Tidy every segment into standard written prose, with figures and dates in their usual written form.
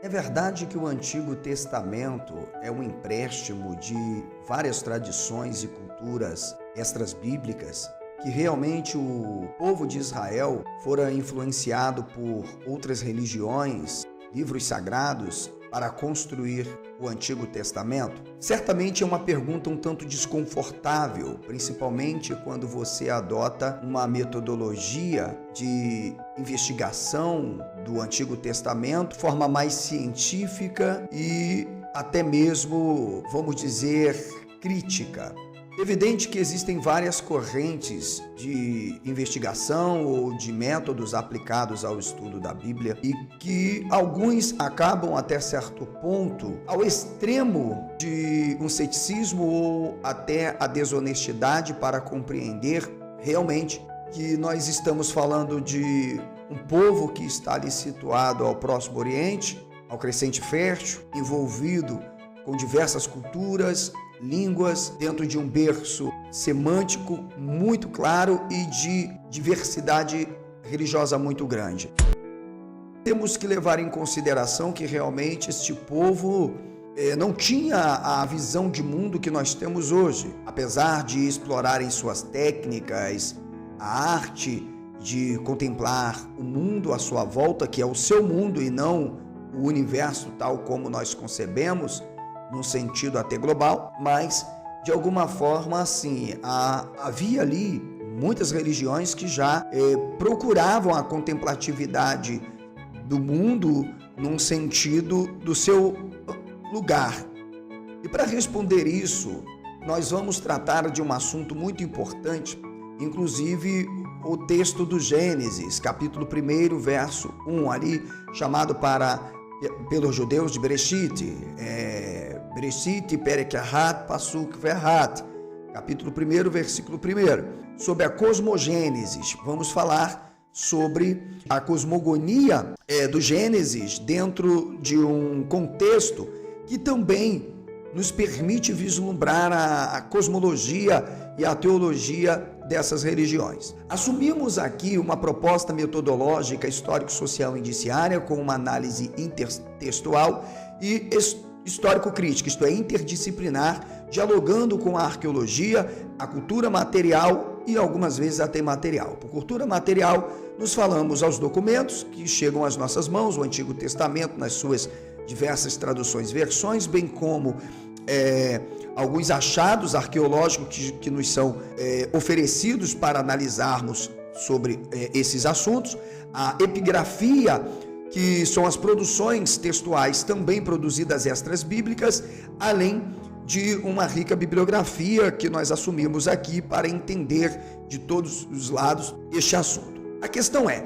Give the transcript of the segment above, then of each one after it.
É verdade que o Antigo Testamento é um empréstimo de várias tradições e culturas extras-bíblicas, que realmente o povo de Israel fora influenciado por outras religiões, livros sagrados, para construir o Antigo Testamento? Certamente é uma pergunta um tanto desconfortável, principalmente quando você adota uma metodologia de investigação do Antigo Testamento de forma mais científica e até mesmo, vamos dizer, crítica. É evidente que existem várias correntes de investigação ou de métodos aplicados ao estudo da Bíblia e que alguns acabam até certo ponto ao extremo de um ceticismo ou até a desonestidade para compreender realmente que nós estamos falando de um povo que está ali situado ao Próximo Oriente, ao Crescente Fértil, envolvido com diversas culturas, línguas, dentro de um berço semântico muito claro e de diversidade religiosa muito grande. Temos que levar em consideração que realmente este povo não tinha a visão de mundo que nós temos hoje. Apesar de explorarem suas técnicas, a arte de contemplar o mundo à sua volta, que é o seu mundo e não o universo tal como nós concebemos, num sentido até global, mas de alguma forma assim, havia ali muitas religiões que já procuravam a contemplatividade do mundo num sentido do seu lugar. E para responder isso, nós vamos tratar de um assunto muito importante, inclusive o texto do Gênesis, capítulo 1, verso 1, ali chamado pelos judeus de Bereshit, Bereshit, Perek Ahat, Pasuk Verhat, capítulo 1, versículo 1, sobre a cosmogênese. Vamos falar sobre a cosmogonia do Gênesis dentro de um contexto que também nos permite vislumbrar a cosmologia e a teologia dessas religiões. Assumimos aqui uma proposta metodológica histórico-social indiciária com uma análise intertextual e histórico-crítica, isto é, interdisciplinar, dialogando com a arqueologia, a cultura material e algumas vezes até material. Por cultura material, nos falamos aos documentos que chegam às nossas mãos, o Antigo Testamento nas suas diversas traduções e versões, bem como alguns achados arqueológicos que nos são oferecidos para analisarmos sobre esses assuntos, a epigrafia, que são as produções textuais também produzidas extras bíblicas, além de uma rica bibliografia que nós assumimos aqui para entender de todos os lados este assunto. A questão é,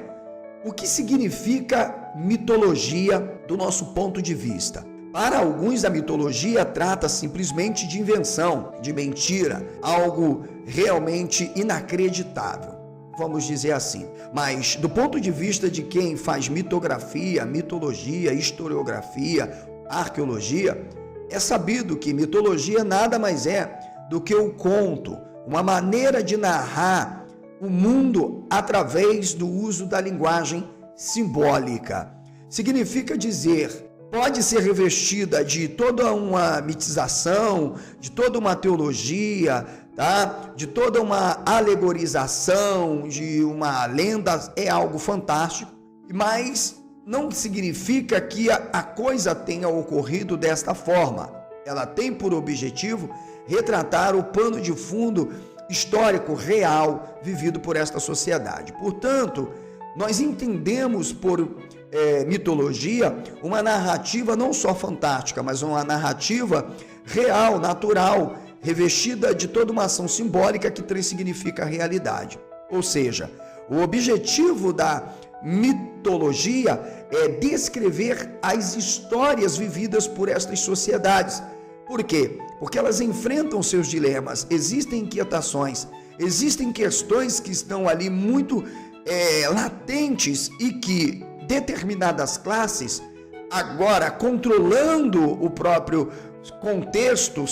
o que significa mitologia do nosso ponto de vista? Para alguns, a mitologia trata simplesmente de invenção, de mentira, algo realmente inacreditável, vamos dizer assim. Mas, do ponto de vista de quem faz mitografia, mitologia, historiografia, arqueologia, é sabido que mitologia nada mais é do que o conto, uma maneira de narrar o mundo através do uso da linguagem simbólica. Significa dizer, pode ser revestida de toda uma mitização, de toda uma teologia, tá? De toda uma alegorização, de uma lenda, é algo fantástico, mas não significa que a coisa tenha ocorrido desta forma. Ela tem por objetivo retratar o pano de fundo histórico real vivido por esta sociedade. Portanto, nós entendemos por mitologia uma narrativa não só fantástica, mas uma narrativa real, natural, revestida de toda uma ação simbólica que transsignifica a realidade. Ou seja, o objetivo da mitologia é descrever as histórias vividas por estas sociedades. Por quê? Porque elas enfrentam seus dilemas, existem inquietações, existem questões que estão ali muito latentes e que determinadas classes, agora controlando o próprio contexto,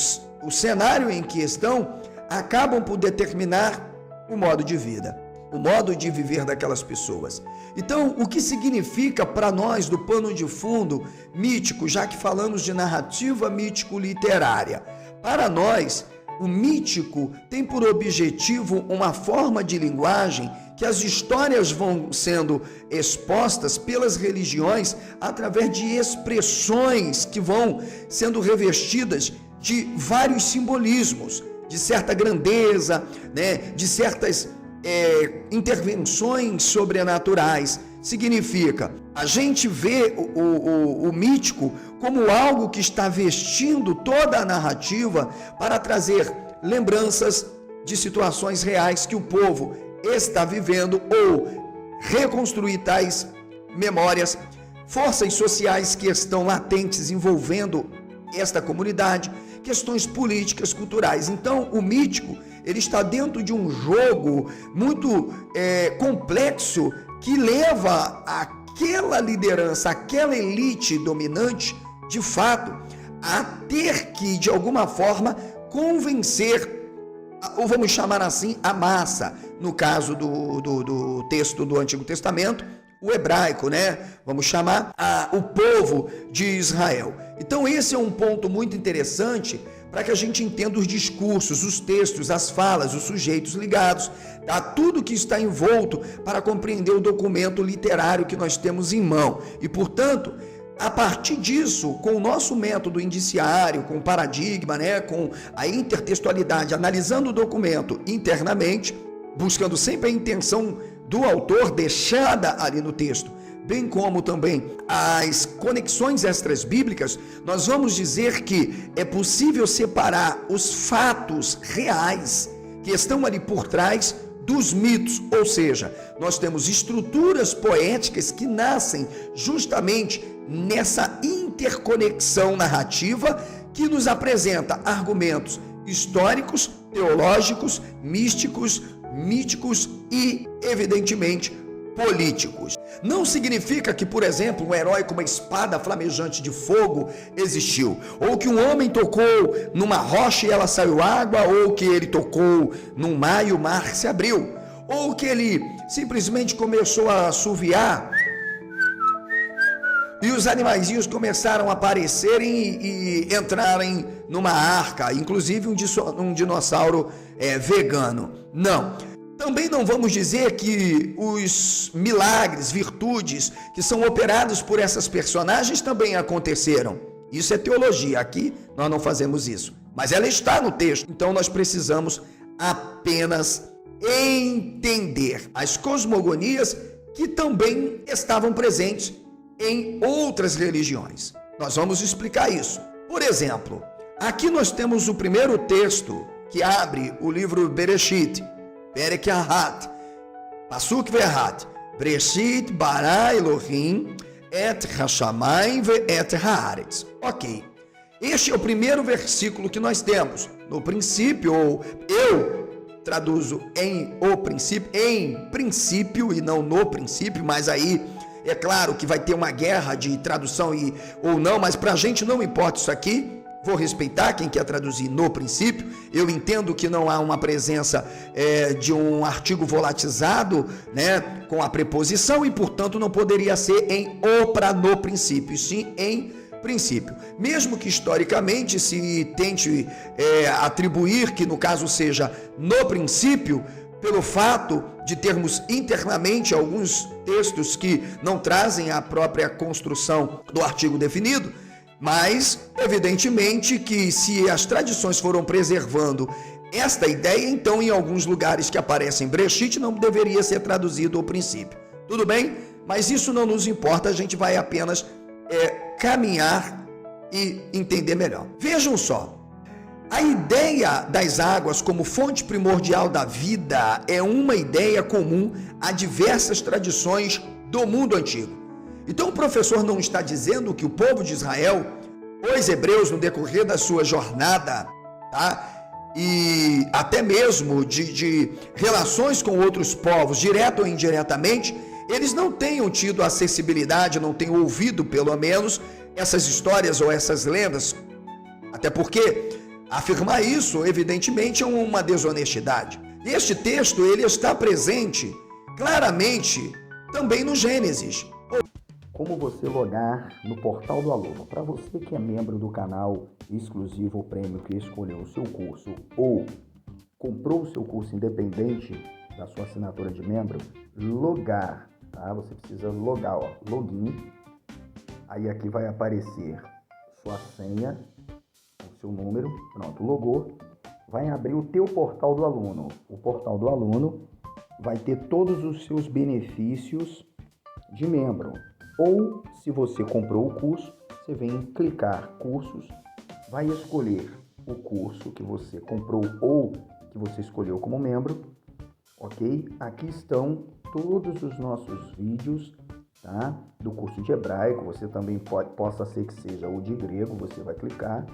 o cenário em que estão, acabam por determinar o modo de vida. o modo de viver daquelas pessoas. Então, o que significa para nós, do pano de fundo mítico, já que falamos de narrativa mítico-literária? Para nós, o mítico tem por objetivo uma forma de linguagem que as histórias vão sendo expostas pelas religiões através de expressões que vão sendo revestidas de vários simbolismos, de certa grandeza, né, de certas intervenções sobrenaturais. Significa, a gente vê o mítico como algo que está vestindo toda a narrativa para trazer lembranças de situações reais que o povo está vivendo ou reconstruir tais memórias, forças sociais que estão latentes envolvendo esta comunidade, questões políticas, culturais. Então, o mítico, ele está dentro de um jogo muito complexo que leva aquela liderança, aquela elite dominante, de fato, a ter que, de alguma forma, convencer, ou vamos chamar assim, a massa. No caso do texto do Antigo Testamento, o hebraico, né? Vamos chamar o povo de Israel. Então esse é um ponto muito interessante para que a gente entenda os discursos, os textos, as falas, os sujeitos ligados, tá? Tudo que está envolto para compreender o documento literário que nós temos em mão. E, portanto, a partir disso, com o nosso método indiciário, com o paradigma, né? Com a intertextualidade, analisando o documento internamente, buscando sempre a intenção do autor deixada ali no texto, bem como também as conexões extras bíblicas, nós vamos dizer que é possível separar os fatos reais que estão ali por trás dos mitos, ou seja, nós temos estruturas poéticas que nascem justamente nessa interconexão narrativa que nos apresenta argumentos históricos, teológicos, místicos, míticos e, evidentemente, políticos. Não significa que, por exemplo, um herói com uma espada flamejante de fogo existiu, ou que um homem tocou numa rocha e ela saiu água, ou que ele tocou num mar e o mar se abriu, ou que ele simplesmente começou a assoviar e os animaizinhos começaram a aparecerem e entrarem numa arca, inclusive um dinossauro vegano. Não. Também não vamos dizer que os milagres, virtudes que são operados por essas personagens também aconteceram. Isso é teologia. Aqui nós não fazemos isso. Mas ela está no texto. Então nós precisamos apenas entender as cosmogonias que também estavam presentes em outras religiões. Nós vamos explicar isso. Por exemplo, aqui nós temos o primeiro texto que abre o livro Bereshit, Perek Ahat, Pasuk Ve'Ahat, Bereshit bara Elohim et hashamayim ve'et haaretz. Ok, este é o primeiro versículo que nós temos. No princípio, ou eu traduzo em princípio e não no princípio, mas aí é claro que vai ter uma guerra de tradução ou não, mas para a gente não importa isso aqui. Vou respeitar quem quer traduzir no princípio. Eu entendo que não há uma presença de um artigo volatizado, né, com a preposição, e portanto não poderia ser em ou para no princípio, sim em princípio. Mesmo que historicamente se tente atribuir que no caso seja no princípio, pelo fato de termos internamente alguns textos que não trazem a própria construção do artigo definido, mas evidentemente que se as tradições foram preservando esta ideia, então em alguns lugares que aparecem Bereshit não deveria ser traduzido o princípio. Tudo bem? Mas isso não nos importa, a gente vai apenas caminhar e entender melhor. Vejam só. A ideia das águas como fonte primordial da vida é uma ideia comum a diversas tradições do mundo antigo. Então o professor não está dizendo que o povo de Israel, os hebreus no decorrer da sua jornada, tá? E até mesmo de relações com outros povos, direto ou indiretamente, eles não tenham tido acessibilidade, não tenham ouvido pelo menos essas histórias ou essas lendas, até porque afirmar isso, evidentemente, é uma desonestidade. Este texto ele está presente claramente também no Gênesis. Como você logar no portal do aluno? Para você que é membro do canal exclusivo ou prêmio, que escolheu o seu curso ou comprou o seu curso independente da sua assinatura de membro, logar, tá? Você precisa logar, ó, login. Aí aqui vai aparecer sua senha, o seu número, pronto, logou. Vai abrir o teu portal do aluno. O portal do aluno vai ter todos os seus benefícios de membro. Ou, se você comprou o curso, você vem clicar cursos, vai escolher o curso que você comprou ou que você escolheu como membro, ok? Aqui estão todos os nossos vídeos, tá? Do curso de hebraico, você também possa ser que seja o de grego, você vai clicar.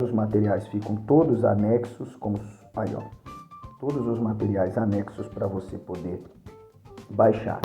Os materiais ficam todos anexos, como aí, ó, todos os materiais anexos para você poder baixar.